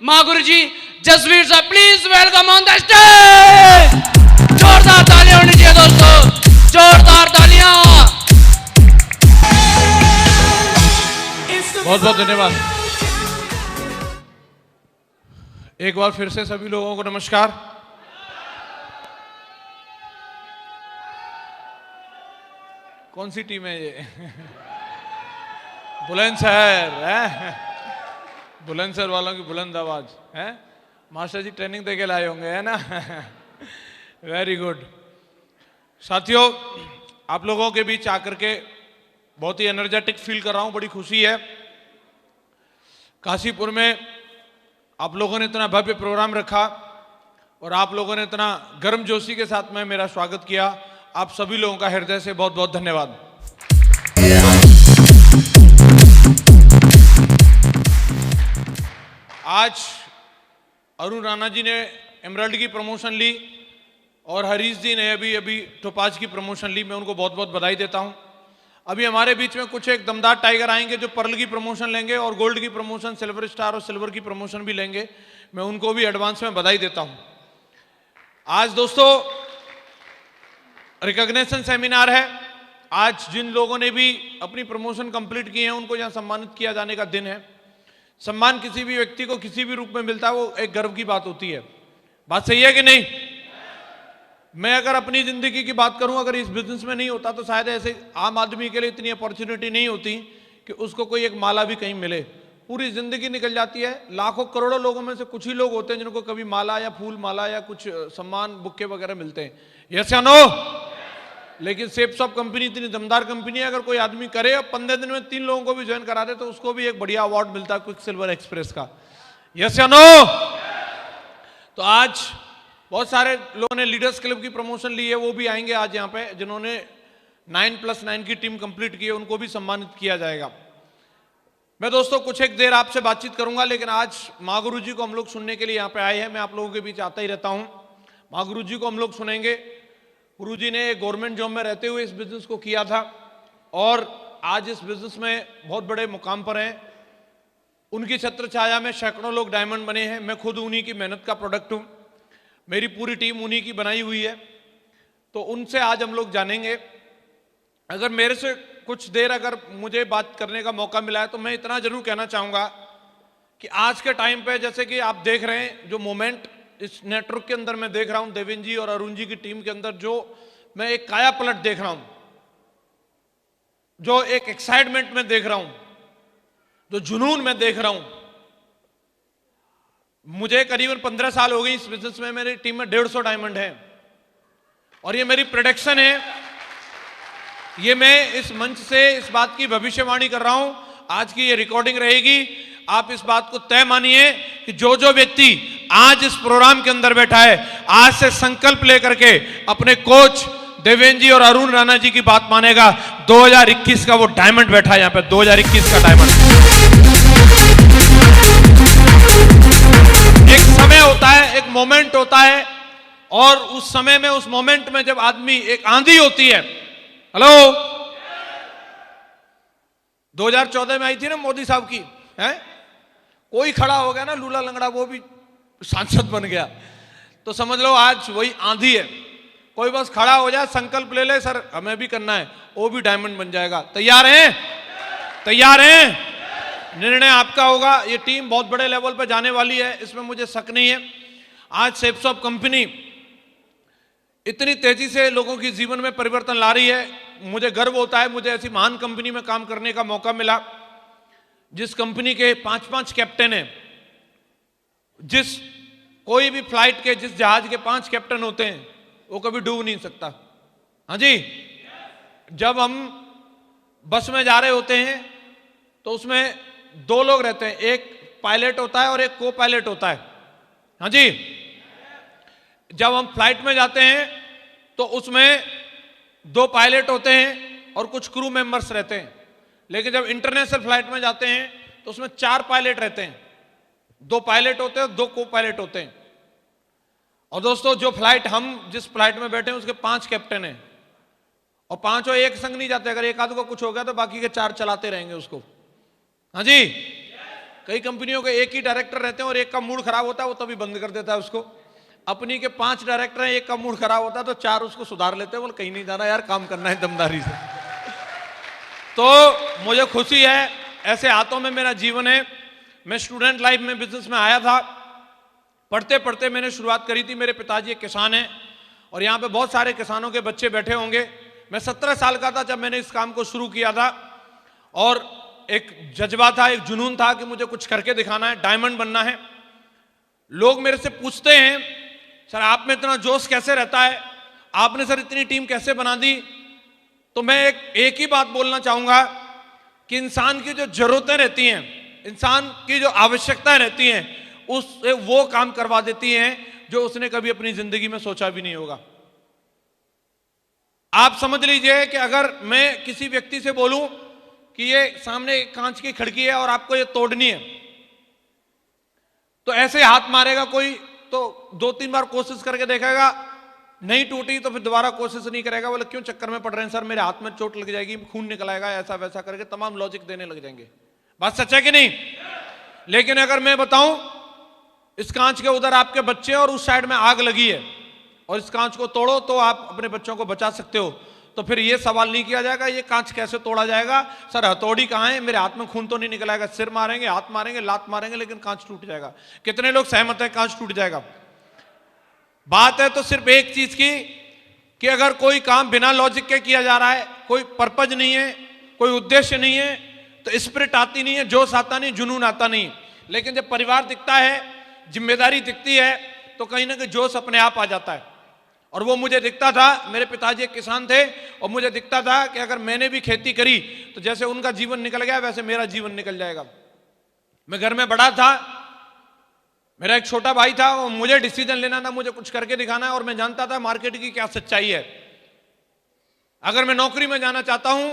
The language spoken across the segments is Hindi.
मागुरु जी, जसवीर साहब, please welcome on the stage. जोरदार तालियां होनी चाहिए दोस्तों, जोरदार तालियां। बहुत बहुत धन्यवाद। एक बार फिर से सभी लोगों को नमस्कार। कौन सी टीम है ये? बुलंदशहर है, बुलंदशहर वालों की बुलंद आवाज है। मास्टर जी ट्रेनिंग देके लाए होंगे, है ना? Very good. साथियों, आप लोगों के बीच आकर के बहुत ही एनर्जेटिक फील कर रहा हूं, बड़ी खुशी है। काशीपुर में आप लोगों ने इतना भव्य प्रोग्राम रखा और आप लोगों ने इतना गर्मजोशी के साथ में मेरा स्वागत किया। आप सभी लोगों का हृदय से बहुत बहुत धन्यवाद। आज अरुण राणा जी ने एमराल्ड की प्रमोशन ली और हरीश जी ने अभी टोपाज की प्रमोशन ली। मैं उनको बहुत बहुत बधाई देता हूं। अभी हमारे बीच में कुछ एक दमदार टाइगर आएंगे जो पर्ल की प्रमोशन लेंगे और गोल्ड की प्रमोशन, सिल्वर स्टार और सिल्वर की प्रमोशन भी लेंगे। मैं उनको भी एडवांस में बधाई देता हूं। आज दोस्तों रिकॉग्निशन सेमिनार है। आज जिन लोगों ने भी अपनी प्रमोशन कंप्लीट की है उनको यहां सम्मानित किया जाने का दिन है। सम्मान किसी भी व्यक्ति को किसी भी रूप में मिलता है, वो एक गर्व की बात होती है। बात सही है कि नहीं? मैं अगर अपनी जिंदगी की बात करूं, अगर इस बिजनेस में नहीं होता तो शायद ऐसे आम आदमी के लिए इतनी अपॉर्चुनिटी नहीं होती कि उसको कोई एक माला भी कहीं मिले। पूरी जिंदगी निकल जाती है, लाखों करोड़ों लोगों में से कुछ ही लोग होते हैं जिनको कभी माला या फूल माला या कुछ सम्मान बुक्के वगैरह मिलते हैं। यस या नो? लेकिन शेप्स ऑफ कंपनी इतनी दमदार कंपनी है, अगर कोई आदमी करे और 15 दिन में 3 लोगों को भी ज्वाइन करा दे तो उसको भी एक बढ़िया अवार्ड मिलता है क्विक सिल्वर एक्सप्रेस का। यस या नो? तो आज बहुत सारे लोगों ने लीडर्स क्लब की प्रमोशन ली है, वो भी आएंगे आज यहाँ पे। जिन्होंने 9+9 की टीम कंप्लीट की है उनको भी सम्मानित किया जाएगा। मैं दोस्तों कुछ एक देर आपसे बातचीत करूंगा, लेकिन आज माँ गुरु जी को हम लोग सुनने के लिए यहाँ पे आए हैं। मैं आप लोगों के बीच आता ही रहता हूँ। माँ गुरु जी को हम लोग सुनेंगे। गुरु जी ने गवर्नमेंट जॉब में रहते हुए इस बिजनेस को किया था और आज इस बिजनेस में बहुत बड़े मुकाम पर हैं। उनकी छत्र छाया में सैकड़ों लोग डायमंड बने हैं। मैं खुद उन्हीं की मेहनत का प्रोडक्ट हूं। मेरी पूरी टीम उन्हीं की बनाई हुई है। तो उनसे आज हम लोग जानेंगे। अगर मेरे से कुछ देर अगर मुझे बात करने का मौका मिला है तो मैं इतना जरूर कहना चाहूंगा कि आज के टाइम पे जैसे कि आप देख रहे हैं जो मोमेंट इस नेटवर्क के अंदर मैं देख रहा हूं, देवेंद्र जी और अरुण जी की टीम के अंदर जो मैं एक काया पलट देख रहा हूं, जो एक एक्साइटमेंट में देख रहा हूं, जो जुनून में देख रहा हूं। मुझे करीबन 15 साल हो गई इस बिजनेस में। मेरी टीम में 150 डायमंड है और ये मेरी प्रेडिक्शन है। ये मैं इस मंच से इस बात की भविष्यवाणी कर रहा हूं। आज की ये रिकॉर्डिंग रहेगी। आप इस बात को तय मानिए कि जो जो व्यक्ति आज इस प्रोग्राम के अंदर बैठा है, आज से संकल्प लेकर के अपने कोच देवेंद्र जी और अरुण राणा जी की बात मानेगा। 2021 का वो डायमंड बैठा है यहाँ पे, 2021 का डायमंड। एक समय होता है, एक मोमेंट होता है और उस समय में, उस मोमेंट में जब आदमी, एक आंधी होती है। हेलो, 2014 में आई थी ना मोदी साहब की, है? कोई खड़ा हो गया ना लूला लंगड़ा, वो भी सांसद बन गया। तो समझ लो आज वही आंधी है। कोई बस खड़ा हो जाए, संकल्प ले ले, सर हमें भी करना है, वो भी डायमंड बन जाएगा। तैयार हैं? तैयार हैं? निर्णय आपका होगा। ये टीम बहुत बड़े लेवल पर जाने वाली है, इसमें मुझे शक नहीं है। आज शेप्स ऑफ कंपनी इतनी तेजी से लोगों की जीवन में परिवर्तन ला रही है। मुझे गर्व होता है, मुझे ऐसी महान कंपनी में काम करने का मौका मिला जिस कंपनी के 5-5 कैप्टन हैं। जिस कोई भी फ्लाइट के, जिस जहाज के 5 कैप्टन होते हैं वो कभी डूब नहीं सकता। हाँ जी, जब हम बस में जा रहे होते हैं तो उसमें 2 लोग रहते हैं, एक पायलट होता है और एक को पायलट होता है। हाँ जी, जब हम फ्लाइट में जाते हैं तो उसमें 2 पायलट होते हैं और कुछ क्रू मेंबर्स रहते हैं। लेकिन जब इंटरनेशनल फ्लाइट में जाते हैं तो उसमें 4 पायलट रहते हैं, 2 पायलट होते हैं, 2 को पायलट होते हैं। और दोस्तों जो फ्लाइट, हम जिस फ्लाइट में बैठे हैं उसके 5 कैप्टन हैं और 5 एक संग नहीं जाते। अगर एक आध को कुछ हो गया तो बाकी के 4 चलाते रहेंगे उसको। हाँ जी, कई कंपनियों के एक ही डायरेक्टर रहते हैं और एक का मूड खराब होता है वो तभी बंद कर देता है उसको। अपनी के 5 डायरेक्टर हैं, एक का मूड खराब होता है तो 4 उसको सुधार लेते हैं, बोले कहीं नहीं जाना यार, काम करना है दमदारी से। तो मुझे खुशी है, ऐसे हाथों में मेरा जीवन है। मैं स्टूडेंट लाइफ में बिजनेस में आया था, पढ़ते पढ़ते मैंने शुरुआत करी थी। मेरे पिताजी एक किसान हैं और यहाँ पे बहुत सारे किसानों के बच्चे बैठे होंगे। मैं 17 साल का था जब मैंने इस काम को शुरू किया था और एक जज्बा था, एक जुनून था कि मुझे कुछ करके दिखाना है, डायमंड बनना है। लोग मेरे से पूछते हैं सर आप में इतना जोश कैसे रहता है, आपने सर इतनी टीम कैसे बना दी। तो मैं एक ही बात बोलना चाहूंगा कि इंसान की जो जरूरतें रहती हैं, इंसान की जो आवश्यकताएं रहती हैं, उससे वो काम करवा देती हैं जो उसने कभी अपनी जिंदगी में सोचा भी नहीं होगा। आप समझ लीजिए कि अगर मैं किसी व्यक्ति से बोलूं कि ये सामने कांच की खिड़की है और आपको ये तोड़नी है, तो ऐसे हाथ मारेगा कोई तो 2-3 बार कोशिश करके देखेगा, नहीं टूटी तो फिर दोबारा कोशिश नहीं करेगा। बोले क्यों चक्कर में पड़ रहे हैं सर, मेरे हाथ में चोट लग जाएगी, खून निकल आएगा, ऐसा वैसा करके तमाम लॉजिक देने लग जाएंगे। बात सच है कि नहीं? लेकिन अगर मैं बताऊं इस कांच के उधर आपके बच्चे और उस साइड में आग लगी है और इस कांच को तोड़ो तो आप अपने बच्चों को बचा सकते हो, तो फिर ये सवाल नहीं किया जाएगा ये कांच कैसे तोड़ा जाएगा, सर हथौड़ी कहां है, मेरे हाथ में खून तो नहीं निकल आएगा। सिर मारेंगे, हाथ मारेंगे, लात मारेंगे, लेकिन कांच टूट जाएगा। कितने लोग सहमत है कांच टूट जाएगा? बात है तो सिर्फ एक चीज की कि अगर कोई काम बिना लॉजिक के किया जा रहा है, कोई पर्पज नहीं है, कोई उद्देश्य नहीं है, तो स्पिरिट आती नहीं है, जोश आता नहीं, जुनून आता नहीं। लेकिन जब परिवार दिखता है, जिम्मेदारी दिखती है, तो कहीं ना कहीं जोश अपने आप आ जाता है। और वो मुझे दिखता था, मेरे पिताजी एक किसान थे और मुझे दिखता था कि अगर मैंने भी खेती करी तो जैसे उनका जीवन निकल गया वैसे मेरा जीवन निकल जाएगा। मैं घर में बड़ा था, मेरा एक छोटा भाई था, और मुझे डिसीजन लेना था, मुझे कुछ करके दिखाना है, और मैं जानता था मार्केट की क्या सच्चाई है। अगर मैं नौकरी में जाना चाहता हूं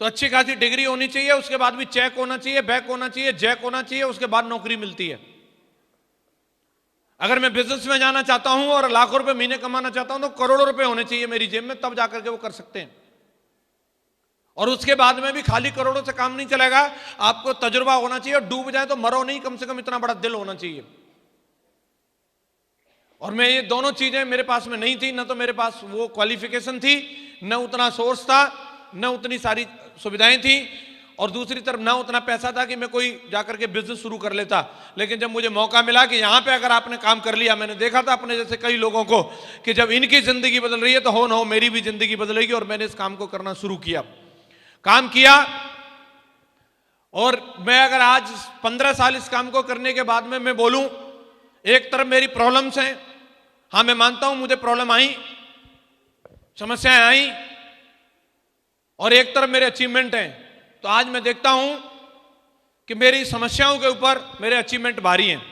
तो अच्छी खासी डिग्री होनी चाहिए, उसके बाद भी चेक होना चाहिए, बैक होना चाहिए, जैक होना चाहिए, उसके बाद नौकरी मिलती है। अगर मैं बिजनेस में जाना चाहता हूं और लाखों रुपए महीने कमाना चाहता हूं तो करोड़ों रुपए होने चाहिए मेरी जेब में, तब जाकर के वो कर सकते हैं। और उसके बाद में भी खाली करोड़ों से काम नहीं चलेगा, आपको तजुर्बा होना चाहिए, और डूब जाए तो मरो नहीं, कम से कम इतना बड़ा दिल होना चाहिए। और मैं ये दोनों चीजें मेरे पास में नहीं थी, न तो मेरे पास वो क्वालिफिकेशन थी, न उतना सोर्स था, न उतनी सारी सुविधाएं थी, और दूसरी तरफ ना उतना पैसा था कि मैं कोई जाकर के बिजनेस शुरू कर लेता। लेकिन जब मुझे मौका मिला कि यहां पे अगर आपने काम कर लिया, मैंने देखा था अपने जैसे कई लोगों को कि जब इनकी जिंदगी बदल रही है तो हो न हो मेरी भी जिंदगी बदलेगी, और मैंने इस काम को करना शुरू किया, काम किया। और मैं अगर आज 15 साल इस काम को करने के बाद में मैं बोलूं, एक तरफ मेरी प्रॉब्लम्स हैं, हाँ मैं मानता हूं मुझे प्रॉब्लम आई, समस्याएं आई, और एक तरफ मेरे अचीवमेंट हैं। तो आज मैं देखता हूं कि मेरी समस्याओं के ऊपर मेरे अचीवमेंट भारी हैं।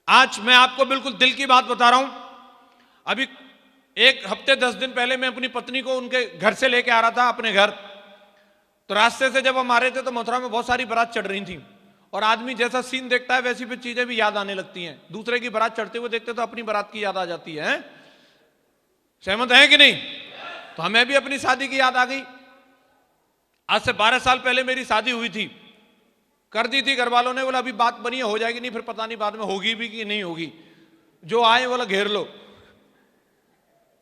आज मैं आपको बिल्कुल दिल की बात बता रहा हूं, अभी 1 हफ्ते 10 दिन पहले मैं अपनी पत्नी को उनके घर से लेके आ रहा था अपने घर, तो रास्ते से जब हम आ रहे थे तो मथुरा में बहुत सारी बारात चढ़ रही थी, और आदमी जैसा सीन देखता है वैसी फिर चीजें भी याद आने लगती हैं। दूसरे की बारात चढ़ते हुए देखते तो अपनी बारात की याद आ जाती है। सहमत है कि नहीं? तो हमें भी अपनी शादी की याद आ गई। आज से 12 साल पहले मेरी शादी हुई थी, कर दी थी, घर वालों ने बोला अभी बात बनी है, हो जाएगी, नहीं फिर पता नहीं बाद में होगी भी कि नहीं होगी, जो आए बोला घेर लो।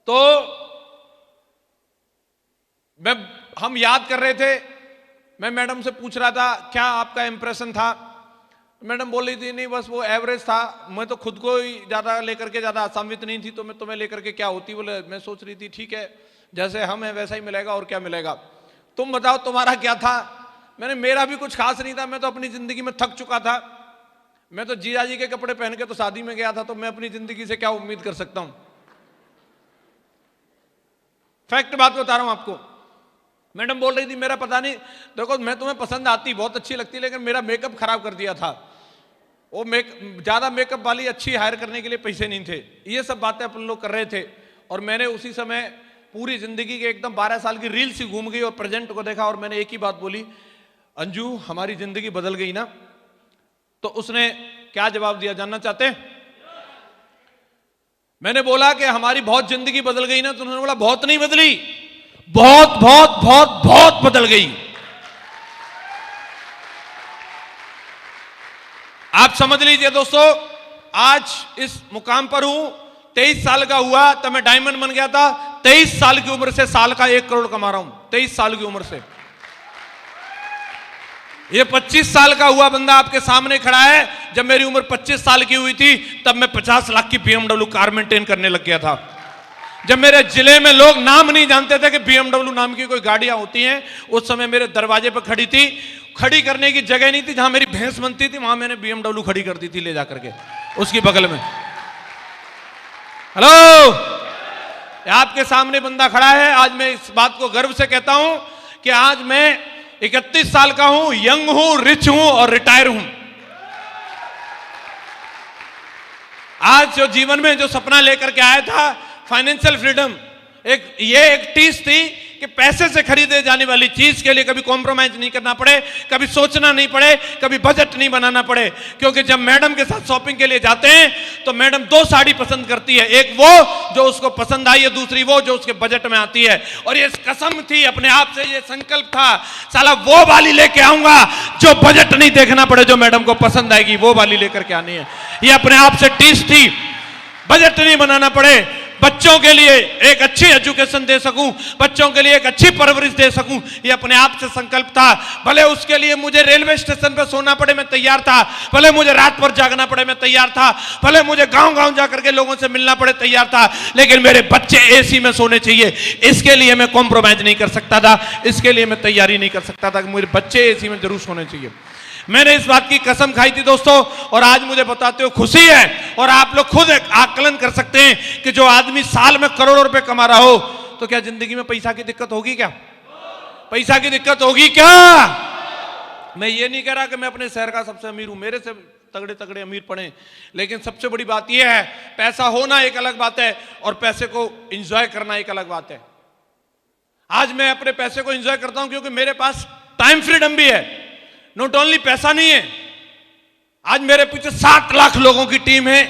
तो हम याद कर रहे थे, मैं मैडम से पूछ रहा था क्या आपका इंप्रेशन था, मैडम बोल रही थी नहीं बस वो एवरेज था, मैं तो खुद को ही ज्यादा लेकर के ज्यादा आसान्वित नहीं थी, तो मैं तुम्हें लेकर के क्या होती। बोले मैं सोच रही थी ठीक है जैसे हम है वैसा ही मिलेगा और क्या मिलेगा, तुम बताओ तुम्हारा क्या था। मैंने मेरा भी कुछ खास नहीं था, मैं तो अपनी जिंदगी में थक चुका था, मैं तो जीजा जी के कपड़े पहन के तो शादी में गया था, तो मैं अपनी जिंदगी से क्या उम्मीद कर सकता हूं। फैक्ट बात बता रहा हूं आपको। मैडम बोल रही थी मेरा पता नहीं, देखो मैं तुम्हें पसंद आती, बहुत अच्छी लगती, लेकिन मेरा मेकअप खराब कर दिया था, वो ज्यादा मेकअप वाली अच्छी हायर करने के लिए पैसे नहीं थे। ये सब बातें अपन लोग कर रहे थे, और मैंने उसी समय पूरी जिंदगी के एकदम 12 साल की रील सी घूम गई और प्रेजेंट को देखा, और मैंने एक ही बात बोली, अंजू हमारी जिंदगी बदल गई ना। तो उसने क्या जवाब दिया जानना चाहते हैं? मैंने बोला कि हमारी बहुत जिंदगी बदल गई ना, तो उन्होंने बोला बहुत नहीं बदली, बहुत बहुत बहुत बहुत बदल गई। आप समझ लीजिए दोस्तों, आज इस मुकाम पर हूं, 23 साल का हुआ तब मैं डायमंड बन गया था। 23 साल की उम्र से साल का 1 करोड़ कमा रहा हूं, 23 साल की उम्र से। ये 25 साल का हुआ बंदा आपके सामने खड़ा है। जब मेरी उम्र 25 साल की हुई थी तब मैं 50 लाख की BMW कार मेंटेन करने लग गया था। जब मेरे जिले में लोग नाम नहीं जानते थे कि BMW नाम की कोई गाड़ियां होती हैं, उस समय मेरे दरवाजे पर खड़ी थी। खड़ी करने की जगह नहीं थी, जहां मेरी भैंस बनती थी वहां मैंने BMW खड़ी कर दी थी ले जाकर के उसकी बगल में। हेलो, आपके सामने बंदा खड़ा है। आज मैं इस बात को गर्व से कहता हूं कि आज मैं 31 साल का हूं, यंग हूं, रिच हूं और रिटायर हूं। आज जो जीवन में जो सपना लेकर के आया था, फाइनेंशियल फ्रीडम, एक टीस थी कि पैसे से खरीदे जाने वाली चीज के लिए कभी कॉम्प्रोमाइज नहीं करना पड़े, कभी सोचना नहीं पड़े, कभी बजट नहीं बनाना पड़े। क्योंकि जब मैडम के साथ शॉपिंग के लिए जाते हैं तो मैडम 2 साड़ी पसंद करती है, एक वो जो उसको पसंद आई है, दूसरी वो जो उसके बजट में आती है। और ये कसम थी अपने आप से, ये संकल्प था, साला वो वाली लेके आऊंगा जो बजट नहीं देखना पड़े, जो मैडम को पसंद आएगी वो वाली लेकर के आनी है। ये अपने आप से टीस थी, बजट नहीं बनाना पड़े, बच्चों के लिए एक अच्छी एजुकेशन दे सकूं, बच्चों के लिए एक अच्छी परवरिश दे सकूं, ये अपने आप से संकल्प था। भले उसके लिए मुझे रेलवे स्टेशन पर सोना पड़े मैं तैयार था, भले मुझे रात भर जागना पड़े मैं तैयार था, भले मुझे गांव-गांव जाकर के लोगों से मिलना पड़े तैयार था, लेकिन मेरे बच्चे एसी में सोने चाहिए, इसके लिए मैं कॉम्प्रोमाइज नहीं कर सकता था, इसके लिए मैं तैयारी नहीं कर सकता था कि मेरे बच्चे एसी में जरूर सोने चाहिए। मैंने इस बात की कसम खाई थी दोस्तों, और आज मुझे बताते हो खुशी है। और आप लोग खुद आकलन कर सकते हैं कि जो आदमी साल में करोड़ों रुपए कमा रहा हो, तो क्या जिंदगी में पैसा की दिक्कत होगी? क्या पैसा की दिक्कत होगी? क्या मैं ये नहीं कह रहा कि मैं अपने शहर का सबसे अमीर हूं, मेरे से तगड़े तगड़े अमीर पड़े, लेकिन सबसे बड़ी बात यह है, पैसा होना एक अलग बात है और पैसे को एंजॉय करना एक अलग बात है। आज मैं अपने पैसे को एंजॉय करता हूं क्योंकि मेरे पास टाइम फ्रीडम भी है। नॉट ओनली पैसा नहीं है, आज मेरे पीछे 7 लाख लोगों की टीम है।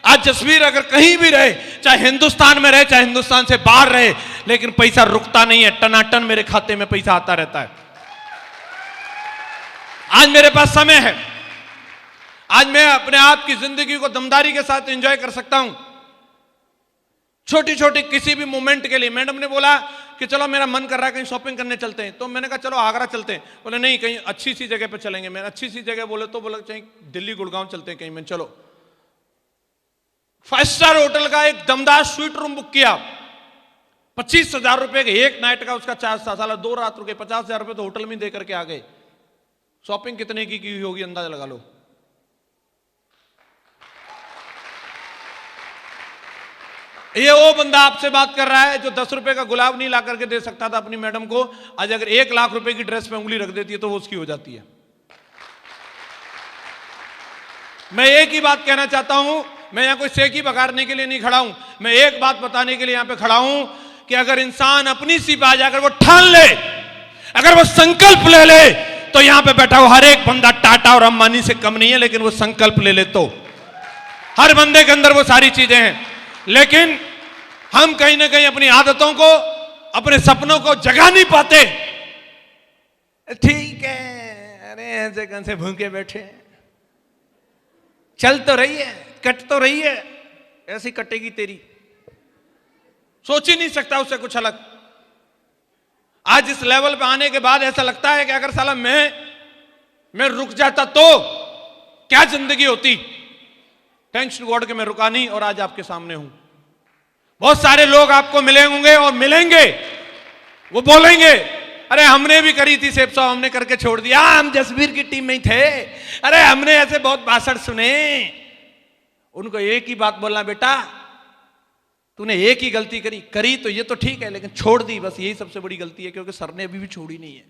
आज जसवीर अगर कहीं भी रहे, चाहे हिंदुस्तान में रहे चाहे हिंदुस्तान से बाहर रहे, लेकिन पैसा रुकता नहीं है, टनाटन मेरे खाते में पैसा आता रहता है। आज मेरे पास समय है, आज मैं अपने आप की जिंदगी को दमदारी के साथ एंजॉय कर सकता हूं। छोटी छोटी किसी भी मोमेंट के लिए मैडम ने बोला कि चलो मेरा मन कर रहा है कहीं शॉपिंग करने चलते हैं, तो मैंने कहा चलो आगरा चलते हैं। बोले नहीं, कहीं अच्छी सी जगह पे चलेंगे। मैंने अच्छी सी जगह बोले तो बोला चाहिए दिल्ली गुड़गांव चलते हैं कहीं। मैं चलो 5 स्टार होटल का एक दमदार स्वीट रूम बुक किया, 25,000 रुपए के एक नाइट का उसका चार्ज था। साला 2 रात रुके, 50,000 रुपए तो होटल में दे करके आ गए। शॉपिंग कितने की हुई होगी अंदाजा लगा लो। ये वो बंदा आपसे बात कर रहा है जो 10 रुपए का गुलाब नहीं ला करके दे सकता था अपनी मैडम को, आज अगर 1 लाख रुपए की ड्रेस पे उंगली रख देती है तो वो उसकी हो जाती है। मैं एक ही बात कहना चाहता हूं, मैं यहां कोई सेकी बगाड़ने के लिए नहीं खड़ा हूं, मैं एक बात बताने के लिए यहां पे खड़ा हूं कि अगर इंसान अपनी सी बात अगर वो ठान ले, अगर वो संकल्प ले ले, तो यहां पे बैठा हुआ हर एक बंदा टाटा और अंबानी से कम नहीं है, लेकिन वो संकल्प ले ले तो हर बंदे के अंदर वो सारी चीजें हैं। लेकिन हम कहीं ना कहीं अपनी आदतों को, अपने सपनों को जगा नहीं पाते। ठीक है, अरे ऐसे कैसे भूखे बैठे, चल तो रही है, कट तो रही है, ऐसी कटेगी तेरी, सोच ही नहीं सकता उससे कुछ अलग। आज इस लेवल पे आने के बाद ऐसा लगता है कि अगर साला मैं रुक जाता तो क्या जिंदगी होती। थैंक्स टू गॉड कि मैं रुका नहीं और आज आपके सामने हूं। बहुत सारे लोग आपको मिले होंगे और मिलेंगे, वो बोलेंगे अरे हमने भी करी थी सेब साहब, हमने करके छोड़ दिया, हम जसवीर की टीम में ही थे, अरे हमने ऐसे बहुत भाषण सुने। उनको एक ही बात बोलना, बेटा तूने एक ही गलती करी तो ये तो ठीक है, लेकिन छोड़ दी, बस यही सबसे बड़ी गलती है, क्योंकि सर ने अभी भी छोड़ी नहीं है।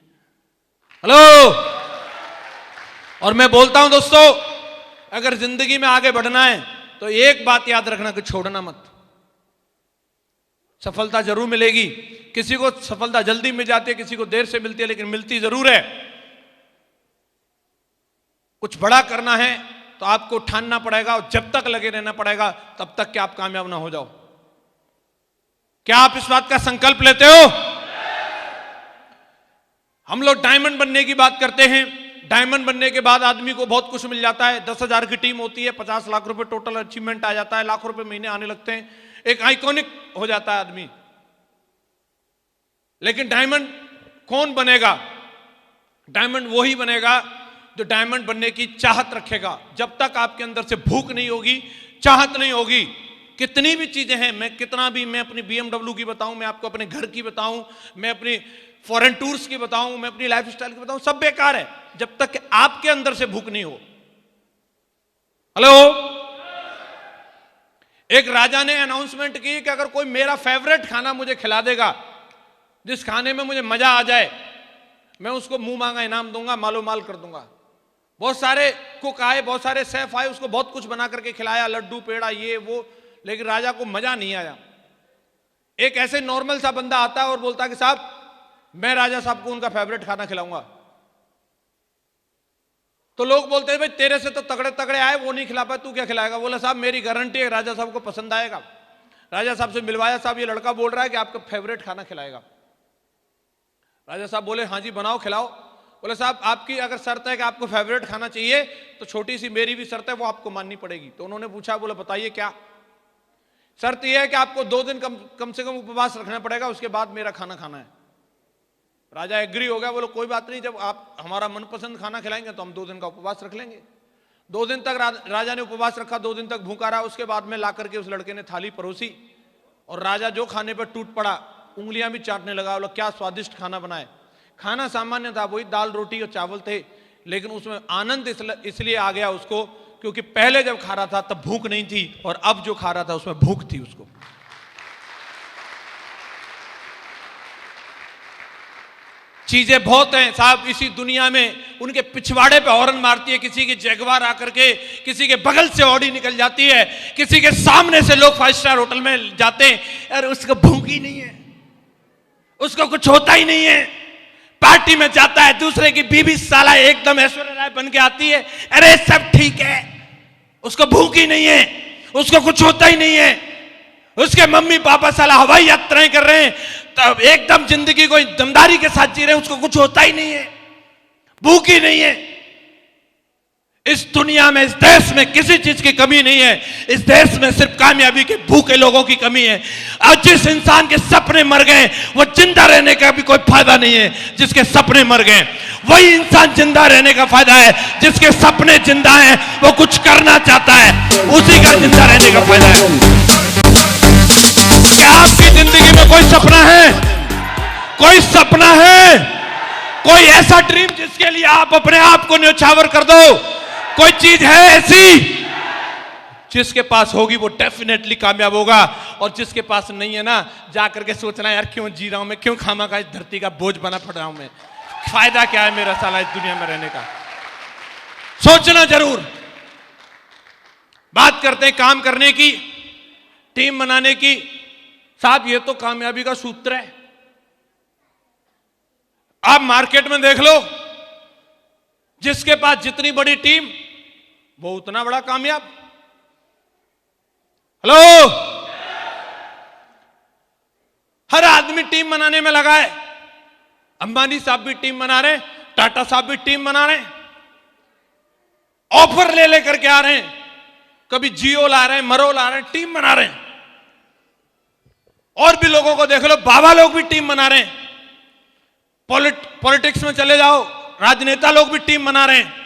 हेलो, और मैं बोलता हूं दोस्तों, अगर जिंदगी में आगे बढ़ना है तो एक बात याद रखना कि छोड़ना मत। सफलता जरूर मिलेगी, किसी को सफलता जल्दी मिल जाती है, किसी को देर से मिलती है, लेकिन मिलती जरूर है। कुछ बड़ा करना है तो आपको ठानना पड़ेगा और जब तक लगे रहना पड़ेगा तब तक कि आप कामयाब ना हो जाओ। क्या आप इस बात का संकल्प लेते हो? हम लोग डायमंड बनने की बात करते हैं, डायमंड बनने के बाद आदमी को बहुत कुछ मिल जाता है, 10,000 की टीम होती है, 50 लाख रुपए टोटल अचीवमेंट आ जाता है, लाखों रुपए महीने आने लगते हैं, एक आइकॉनिक हो जाता है आदमी। लेकिन डायमंड कौन बनेगा? डायमंड वही बनेगा जो डायमंड बनने की चाहत रखेगा। जब तक आपके अंदर से भूख नहीं होगी, चाहत नहीं होगी, कितनी भी चीजें हैं, मैं अपनी BMW की बताऊं, मैं आपको अपने घर की बताऊं, मैं अपनी फॉरेन टूर्स की बताऊं, मैं अपनी लाइफस्टाइल की बताऊं, सब बेकार है जब तक कि आपके अंदर से भूख नहीं हो। हेलो, एक राजा ने अनाउंसमेंट की कि अगर कोई मेरा फेवरेट खाना मुझे खिला देगा, जिस खाने में मुझे मजा आ जाए, मैं उसको मुंह मांगा इनाम दूंगा, मालो माल कर दूंगा। बहुत सारे कुक आए, बहुत सारे शेफ आए, उसको बहुत कुछ बना करके खिलाया, लड्डू पेड़ा ये वो, लेकिन राजा को मजा नहीं आया। एक ऐसे नॉर्मल सा बंदा आता है और बोलता है कि साहब मैं राजा साहब को उनका फेवरेट खाना खिलाऊंगा। तो लोग बोलते हैं भाई तेरे से तो तगड़े तगड़े आए, वो नहीं खिला पाए, तू क्या खिलाएगा? बोला साहब मेरी गारंटी है राजा साहब को पसंद आएगा। राजा साहब से मिलवाया, साहब ये लड़का बोल रहा है कि आपका फेवरेट खाना खिलाएगा। राजा साहब बोले हाँ जी बनाओ खिलाओ। बोले साहब आपकी अगर शर्त है कि आपको फेवरेट खाना चाहिए तो छोटी सी मेरी भी शर्त है, वो आपको माननी पड़ेगी। तो उन्होंने पूछा, बोले बताइए क्या शर्त? यह है कि आपको 2 दिन कम से कम उपवास रखना पड़ेगा, उसके बाद मेरा खाना खाना है। राजा एग्री हो गया, बोलो कोई बात नहीं, जब आप हमारा मनपसंद खाना खिलाएंगे तो हम 2 दिन का उपवास रख लेंगे। 2 दिन तक राजा ने उपवास रखा, 2 दिन तक भूखा रहा। उसके बाद में ला करके उस लड़के ने थाली परोसी और राजा जो खाने पर टूट पड़ा, उंगलियां भी चाटने लगा। बोला क्या स्वादिष्ट खाना बनाए। खाना सामान्य था, वही दाल रोटी और चावल थे, लेकिन उसमें आनंद इसलिए आ गया उसको क्योंकि पहले जब खा रहा था तब भूख नहीं थी और अब जो खा रहा था उसमें भूख थी उसको। चीजें बहुत हैं साहब इसी दुनिया में, उनके पिछवाड़े पे हॉर्न मारती है, किसी की जैगवार आकर के किसी के बगल से ऑडी निकल जाती है, किसी के सामने से लोग 5 स्टार होटल में जाते हैं, अरे उसको भूख ही नहीं है, उसको कुछ होता ही नहीं है। पार्टी में जाता है, दूसरे की बीबी साला एकदम ऐश्वर्या राय बन के आती है, अरे सब ठीक है, उसको भूख ही नहीं है, उसको कुछ होता ही नहीं है। उसके मम्मी पापा साला हवाई यात्राएं कर रहे हैं, तब एकदम जिंदगी को दमदारी के साथ जी रहे हैं, उसको कुछ होता ही नहीं है, भूख ही नहीं है। इस दुनिया में, इस देश में किसी चीज की कमी नहीं है, इस देश में सिर्फ कामयाबी के भूखे लोगों की कमी है। और जिस इंसान के सपने मर गए वो जिंदा रहने का भी कोई फायदा नहीं है, जिसके सपने मर गए वही इंसान जिंदा रहने का फायदा है, जिसके सपने जिंदा हैं वो कुछ करना चाहता है, उसी का जिंदा रहने का फायदा है। क्या आपकी जिंदगी में कोई सपना है? कोई सपना है? कोई ऐसा ड्रीम जिसके लिए आप अपने आप को न्यौछावर कर दो? कोई चीज है ऐसी? जिसके पास होगी वो डेफिनेटली कामयाब होगा, और जिसके पास नहीं है ना, जाकर के सोचना यार क्यों जी रहा हूं मैं, क्यों खामा का इस धरती का बोझ बना पड़ रहा हूं मैं, फायदा क्या है मेरा साला इस दुनिया में रहने का। सोचना जरूर। बात करते हैं काम करने की, टीम बनाने की। साहब ये तो कामयाबी का सूत्र है। आप मार्केट में देख लो, जिसके पास जितनी बड़ी टीम वो उतना बड़ा कामयाब। हेलो, हर आदमी टीम बनाने में लगा है। अंबानी साहब भी टीम बना रहे हैं, टाटा साहब भी टीम बना रहे हैं, ऑफर ले लेकर के आ रहे हैं, कभी जियो ला रहे हैं, मरो ला रहे हैं, टीम बना रहे हैं। और भी लोगों को देख लो, बाबा लोग भी टीम बना रहे हैं। पॉलिटिक्स में चले जाओ, राजनेता लोग भी टीम बना रहे हैं।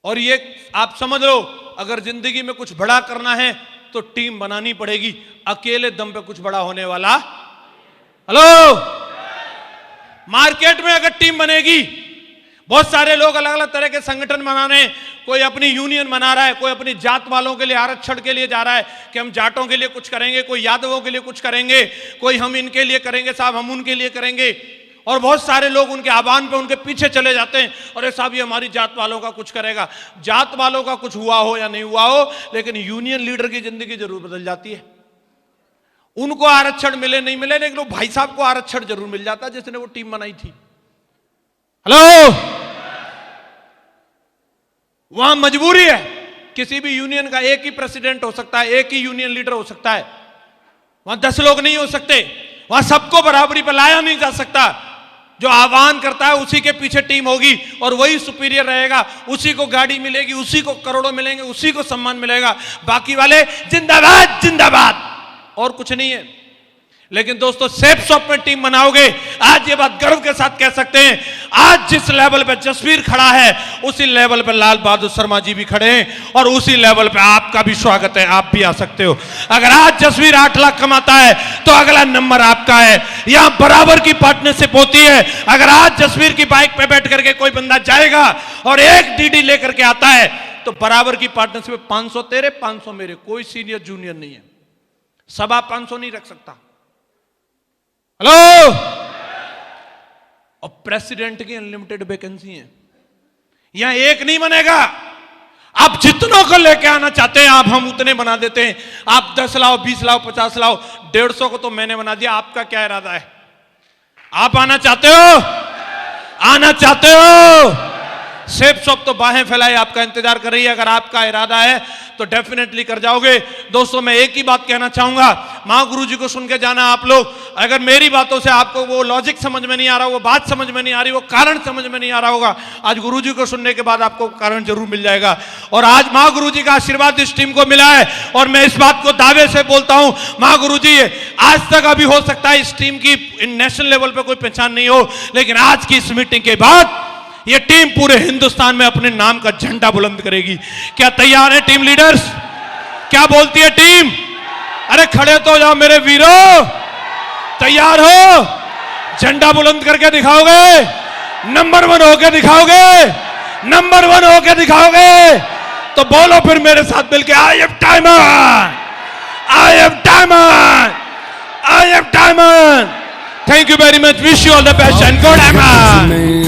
और ये आप समझ लो, अगर जिंदगी में कुछ बड़ा करना है तो टीम बनानी पड़ेगी, अकेले दम पे कुछ बड़ा होने वाला। हेलो, मार्केट में अगर टीम बनेगी, बहुत सारे लोग अलग अलग तरह के संगठन बना रहे हैं, कोई अपनी यूनियन बना रहा है, कोई अपनी जात वालों के लिए आरक्षण के लिए जा रहा है कि हम जाटों के लिए कुछ करेंगे, कोई यादवों के लिए कुछ करेंगे, कोई हम इनके लिए करेंगे साहब, हम उनके लिए करेंगे। और बहुत सारे लोग उनके आह्वान पे उनके पीछे चले जाते हैं, अरे साहब ये हमारी जात वालों का कुछ करेगा। जात वालों का कुछ हुआ हो या नहीं हुआ हो, लेकिन यूनियन लीडर की जिंदगी जरूर बदल जाती है। उनको आरक्षण मिले नहीं मिले, लेकिन वो भाई साहब को आरक्षण जरूर मिल जाता जिसने वो टीम बनाई थी। हेलो, वहां मजबूरी है, किसी भी यूनियन का एक ही प्रेसिडेंट हो सकता है, एक ही यूनियन लीडर हो सकता है, वहां 10 लोग नहीं हो सकते, वहां सबको बराबरी पर लाया नहीं जा सकता। जो आह्वान करता है उसी के पीछे टीम होगी और वही सुपीरियर रहेगा, उसी को गाड़ी मिलेगी, उसी को करोड़ों मिलेंगे, उसी को सम्मान मिलेगा। बाकी वाले जिंदाबाद जिंदाबाद, और कुछ नहीं है। लेकिन दोस्तों सेफ शॉप में टीम बनाओगे, आज ये बात गर्व के साथ कह सकते हैं, आज जिस लेवल पे जसवीर खड़ा है उसी लेवल पे लाल बहादुर शर्मा जी भी खड़े हैं और उसी लेवल पे आपका भी स्वागत है, आप भी आ सकते हो। अगर आज जसवीर 8 लाख कमाता है तो अगला नंबर आपका है। यहां बराबर की पार्टनरशिप होती है। अगर आज जसवीर की बाइक पे बैठ करके कोई बंदा जाएगा और एक डीडी लेकर के आता है तो बराबर की पार्टनरशिप, 500 तेरे 500 मेरे, कोई सीनियर जूनियर नहीं है। सभा 500 नहीं रख सकता। हेलो, और प्रेसिडेंट की अनलिमिटेड वैकेंसी है, यहां एक नहीं बनेगा। आप जितनों को लेके आना चाहते हैं आप, हम उतने बना देते हैं। आप 10 लाओ, 20 लाओ, 50 लाओ, 150 को तो मैंने बना दिया। आपका क्या इरादा है? आप आना चाहते हो? आना चाहते हो? सेफ शॉप तो बाहें फैलाए आपका इंतजार कर रही है। अगर आपका इरादा है तो डेफिनेटली कर जाओगे। दोस्तों मैं एक ही बात कहना चाहूंगा, मां गुरु जी को सुन के जाना आप लोग। अगर मेरी बातों से आपको वो लॉजिक समझ में नहीं आ रहा, वो बात समझ में नहीं आ रही, वो कारण समझ में नहीं आ रहा होगा, आज गुरु जी को सुनने के बाद आपको कारण जरूर मिल जाएगा। और आज मां गुरु जी का आशीर्वाद इस टीम को मिला है और मैं इस बात को दावे से बोलता हूं, मां गुरु जी आज तक अभी हो सकता है इस टीम की नेशनल लेवल पर कोई पहचान नहीं हो, लेकिन आज की इस मीटिंग के बाद ये टीम पूरे हिंदुस्तान में अपने नाम का झंडा बुलंद करेगी। क्या तैयार है टीम लीडर्स? क्या बोलती है टीम? अरे खड़े तो जाओ मेरे वीरों, तैयार हो? झंडा बुलंद करके दिखाओगे? नंबर 1 होके दिखाओगे? नंबर 1 होके दिखाओगे? तो बोलो फिर मेरे साथ मिलके, I am diamond, I am diamond, I am diamond. Thank you very much, wish you all the best and good diamond.